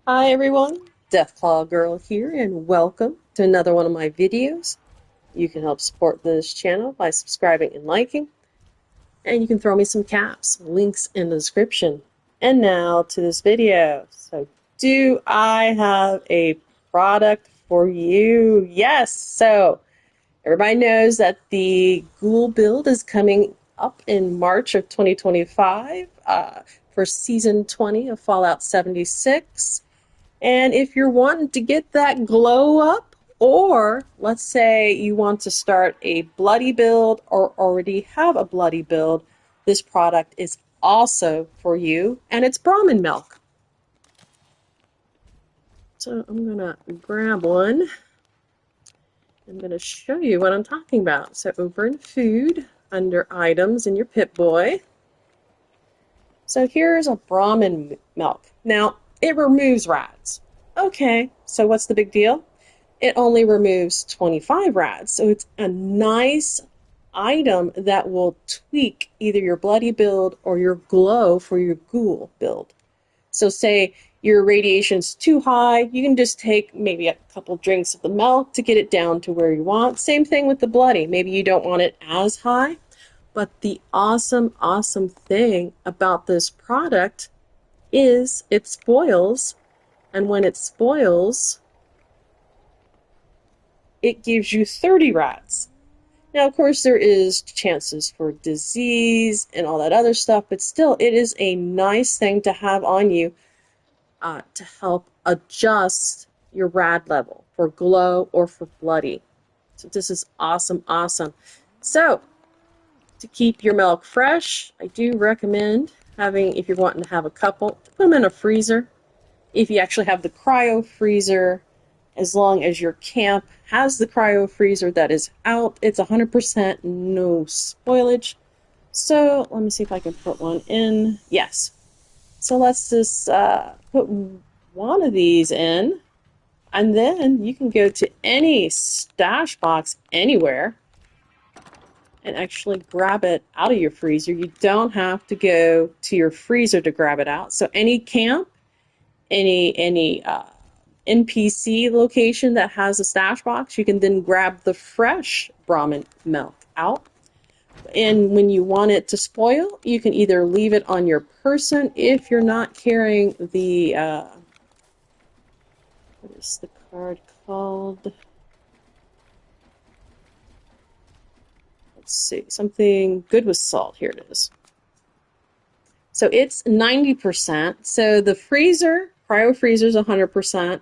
Hi everyone, Deathclaw Girl here, and welcome to another one of my videos. You can help support this channel by subscribing and liking, and you can throw me some caps, links in the description. And now to this video. So, do I have a product for you? Yes! So, everybody knows that the Ghoul build is coming up in March of 2025 for Season 20 of Fallout 76. And if you're wanting to get that glow up, or let's say you want to start a bloody build or already have a bloody build, this product is also for you, and it's Brahmin milk. So I'm going to grab one. I'm going to show you what I'm talking about. So over in food, under items in your Pip-Boy. So here's a Brahmin milk. Now, it removes rads. Okay, so what's the big deal? It only removes 25 rads. So it's a nice item that will tweak either your bloody build or your glow for your ghoul build. So say your radiation's too high, you can just take maybe a couple drinks of the milk to get it down to where you want. Same thing with the bloody. Maybe you don't want it as high. But the awesome thing about this product is it spoils, and when it spoils, it gives you 30 rads. Now, of course, there is chances for disease and all that other stuff, but still, it is a nice thing to have on you to help adjust your rad level for glow or for bloody. So this is awesome. So, to keep your milk fresh, I do recommend having, if you're wanting to have a couple, put them in a freezer. If you actually have the cryo freezer, as long as your camp has the cryo freezer that is out, it's 100% no spoilage. So let me see if I can put one in. Yes. So let's just put one of these in, and then you can go to any stash box anywhere and actually grab it out of your freezer. You don't have to go to your freezer to grab it out. So any camp, any NPC location that has a stash box, you can then grab the fresh Brahmin milk out. And when you want it to spoil, you can either leave it on your person if you're not carrying the, what is the card called? Let's see, something good with salt. Here it is. So it's 90%. So the freezer, cryo freezer is 100%.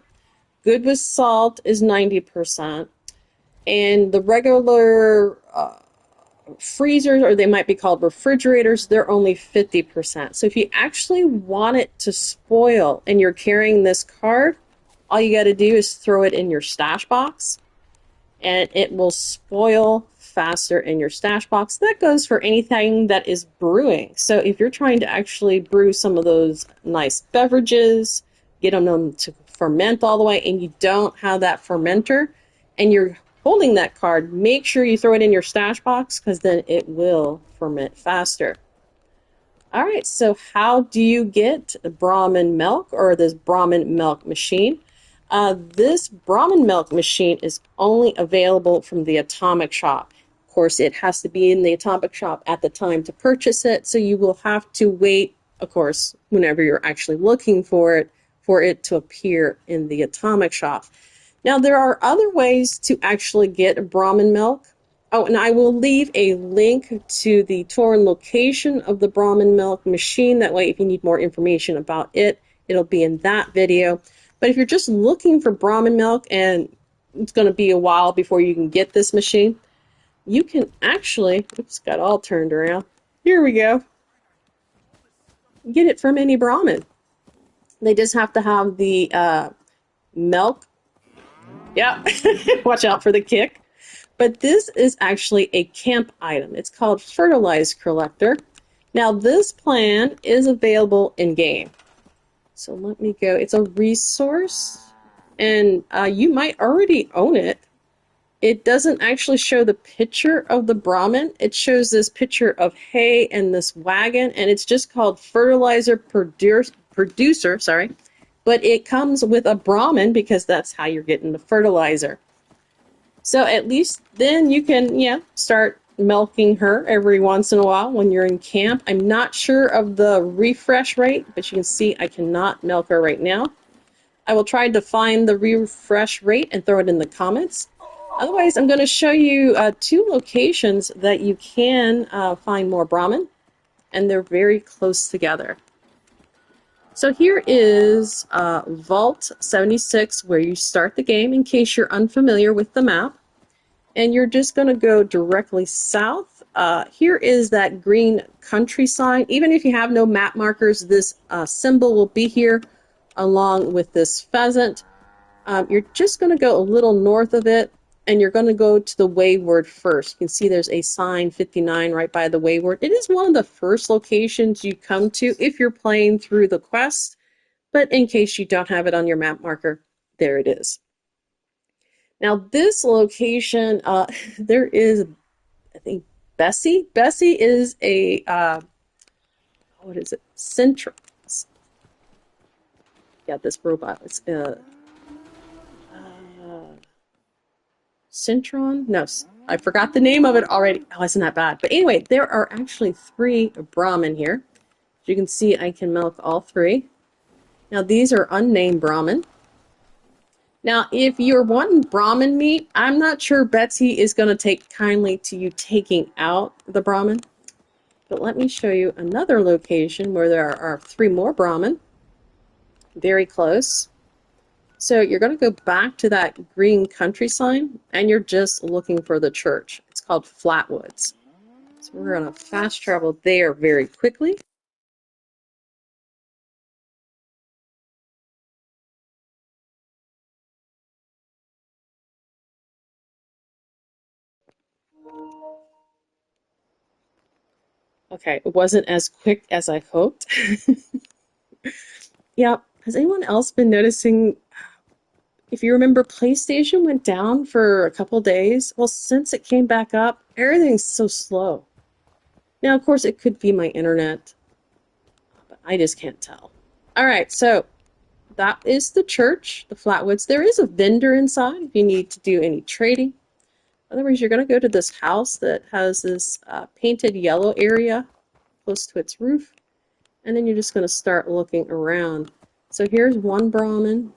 Good with salt is 90%. And the regular freezers, or they might be called refrigerators, they're only 50%. So if you actually want it to spoil and you're carrying this card, all you got to do is throw it in your stash box, and it will spoil faster in your stash box. That goes for anything that is brewing. So if you're trying to actually brew some of those nice beverages, get them to ferment all the way, and you don't have that fermenter, and you're holding that card, make sure you throw it in your stash box, because then it will ferment faster. All right, so how do you get Brahmin milk, or this Brahmin milk machine? This Brahmin milk machine is only available from the Atomic Shop. Of course, it has to be in the Atomic Shop at the time to purchase it, so you will have to wait, of course, whenever you're actually looking for it to appear in the Atomic Shop. Now, there are other ways to actually get Brahmin milk. Oh, and I will leave a link to the tour and location of the Brahmin milk machine. That way, if you need more information about it, it'll be in that video. But if you're just looking for Brahmin milk and it's going to be a while before you can get this machine, you can actually, oops, got all turned around. Here we go. Get it from any Brahmin. They just have to have the milk. Yeah, watch out for the kick. But this is actually a camp item. It's called Fertilizer Collector. Now, this plan is available in-game. So let me go. It's a resource, and you might already own it. It doesn't actually show the picture of the Brahmin. It shows this picture of hay and this wagon, and it's just called Fertilizer Producer, but it comes with a Brahmin because that's how you're getting the fertilizer. So at least then you can, yeah, start milking her every once in a while when you're in camp. I'm not sure of the refresh rate, but you can see I cannot milk her right now. I will try to find the refresh rate and throw it in the comments. Otherwise, I'm going to show you 2 locations that you can find more Brahmin, and they're very close together. So here is Vault 76, where you start the game, in case you're unfamiliar with the map. And you're just going to go directly south. Here is that green countryside. Even if you have no map markers, this symbol will be here along with this pheasant. You're just going to go a little north of it, and you're going to go to the Wayward first. You can see there's a sign 59 right by the Wayward. It is one of the first locations you come to if you're playing through the quest, but in case you don't have it on your map marker, there it is. Now this location, there is, I think, Bessie. Bessie is a, what is it? Yeah, this robot. It's Centron? No, I forgot the name of it already. Oh, isn't that bad? But anyway, there are actually 3 Brahmin here. As you can see, I can milk all 3. Now these are unnamed Brahmin. Now, if you're wanting Brahmin meat, I'm not sure Betsy is going to take kindly to you taking out the Brahmin. But let me show you another location where there are 3 more Brahmin. Very close. So you're going to go back to that green countryside, and you're just looking for the church. It's called Flatwoods. So we're going to fast travel there very quickly. Okay, it wasn't as quick as I hoped. Yeah, has anyone else been noticing, if you remember, PlayStation went down for a couple days? Well, since it came back up, everything's so slow. Now, of course, it could be my internet, but I just can't tell. All right, so that is the church, the Flatwoods. There is a vendor inside if you need to do any trading. Otherwise, you're going to go to this house that has this painted yellow area close to its roof. And then you're just going to start looking around. So here's 1 Brahmin,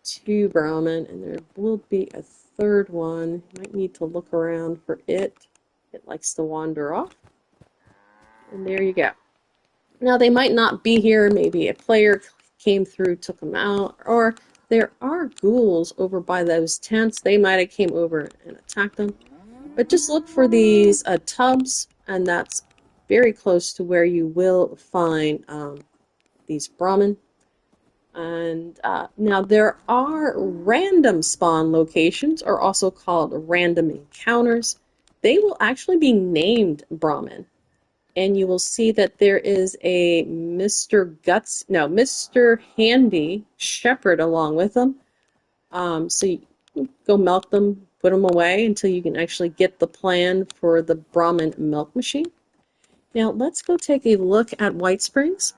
2 Brahmin, and there will be a 3rd one. You might need to look around for it. It likes to wander off. And there you go. Now they might not be here. Maybe a player came through, took them out, or there are ghouls over by those tents. They might have came over and attacked them. But just look for these tubs, and that's very close to where you will find these Brahmin. And now there are random spawn locations, or also called random encounters. They will actually be named Brahmin. And you will see that there is a Mr. Handy Shepherd along with them. So you go milk them, put them away until you can actually get the plan for the Brahmin milk machine. Now let's go take a look at White Springs.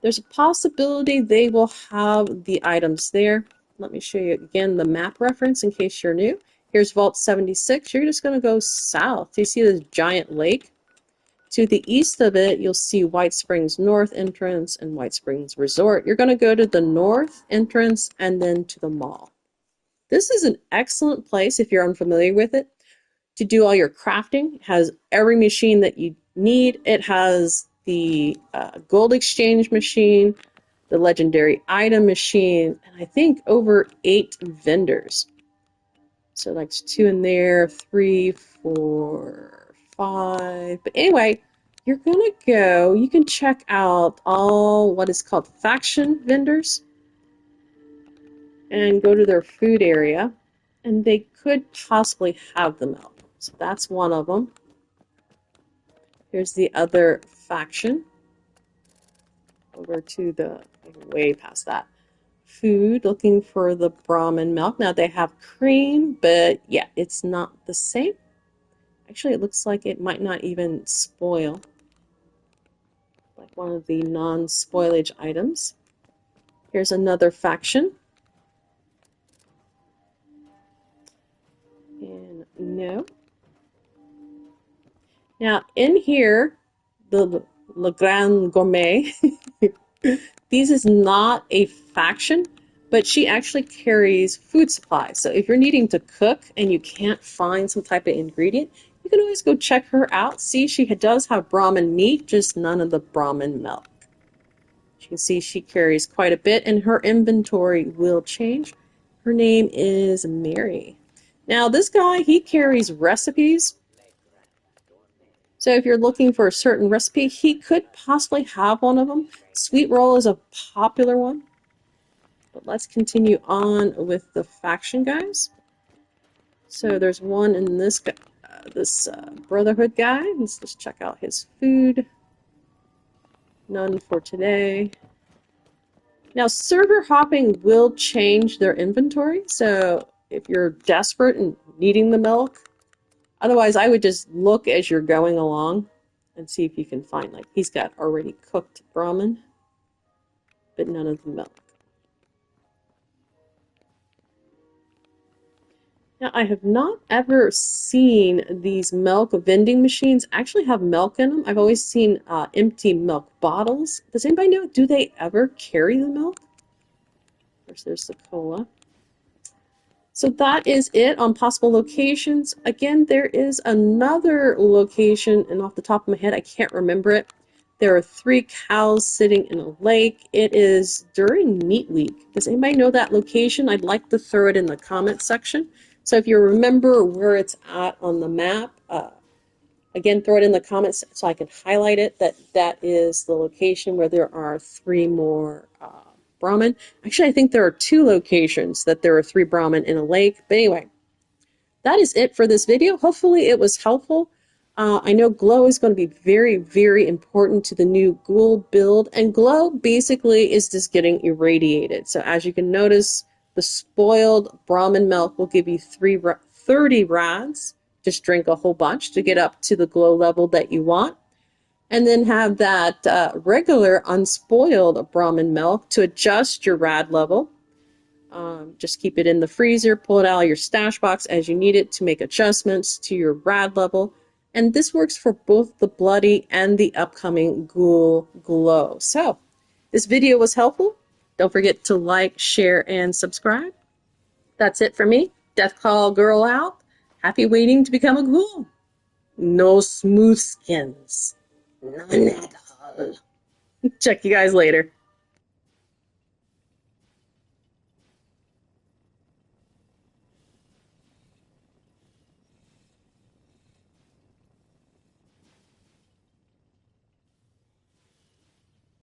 There's a possibility they will have the items there. Let me show you again the map reference in case you're new. Here's Vault 76. You're just going to go south. You see this giant lake? To the east of it, you'll see White Springs North entrance and White Springs Resort. You're going to go to the north entrance and then to the mall. This is an excellent place, if you're unfamiliar with it, to do all your crafting. It has every machine that you need. It has the gold exchange machine, the legendary item machine, and I think over 8 vendors. So like 2 in there, 3, 4, 5. But anyway, you're going to go, you can check out all what is called faction vendors and go to their food area, and they could possibly have the milk. So that's one of them. Here's the other faction. Over to the, way past that. Food, looking for the Brahmin milk. Now they have cream, but yeah, it's not the same. Actually, it looks like it might not even spoil. But like one of the non-spoilage items. Here's another faction. And no. Now in here, the Le Grand Gourmet, these is not a faction, but she actually carries food supplies. So if you're needing to cook and you can't find some type of ingredient, you can always go check her out. See, she does have Brahmin meat, just none of the Brahmin milk. You can see she carries quite a bit, and her inventory will change. Her name is Mary. Now this guy, he carries recipes. So if you're looking for a certain recipe, he could possibly have one of them. Sweet roll is a popular one. But let's continue on with the faction guys. So there's one in this guy, Brotherhood guy. Let's just check out his food. None for today. Now server hopping will change their inventory. So if you're desperate and needing the milk, otherwise, I would just look as you're going along and see if you can find, like, he's got already cooked Brahmin, but none of the milk. Now, I have not ever seen these milk vending machines actually have milk in them. I've always seen empty milk bottles. Does anybody know, do they ever carry the milk? Of course, there's the cola. So that is it on possible locations. Again, there is another location, and off the top of my head, I can't remember it. There are 3 cows sitting in a lake. It is during Meat Week. Does anybody know that location? I'd like to throw it in the comment section. So if you remember where it's at on the map, again, throw it in the comments so I can highlight it, that is the location where there are 3 more Brahmin. Actually, I think there are 2 locations that there are 3 Brahmin in a lake. But anyway, that is it for this video. Hopefully it was helpful. I know Glow is going to be very, very important to the new Ghoul build. And Glow basically is just getting irradiated. So as you can notice, the spoiled Brahmin milk will give you 30 rads. Just drink a whole bunch to get up to the Glow level that you want. And then have that regular unspoiled Brahmin milk to adjust your rad level. Just keep it in the freezer, pull it out of your stash box as you need it to make adjustments to your rad level. And this works for both the Bloody and the upcoming Ghoul Glow. So, this video was helpful. Don't forget to like, share, and subscribe. That's it for me. Deathclaw Girl out. Happy waiting to become a ghoul. No smooth skins. None at all. Check you guys later.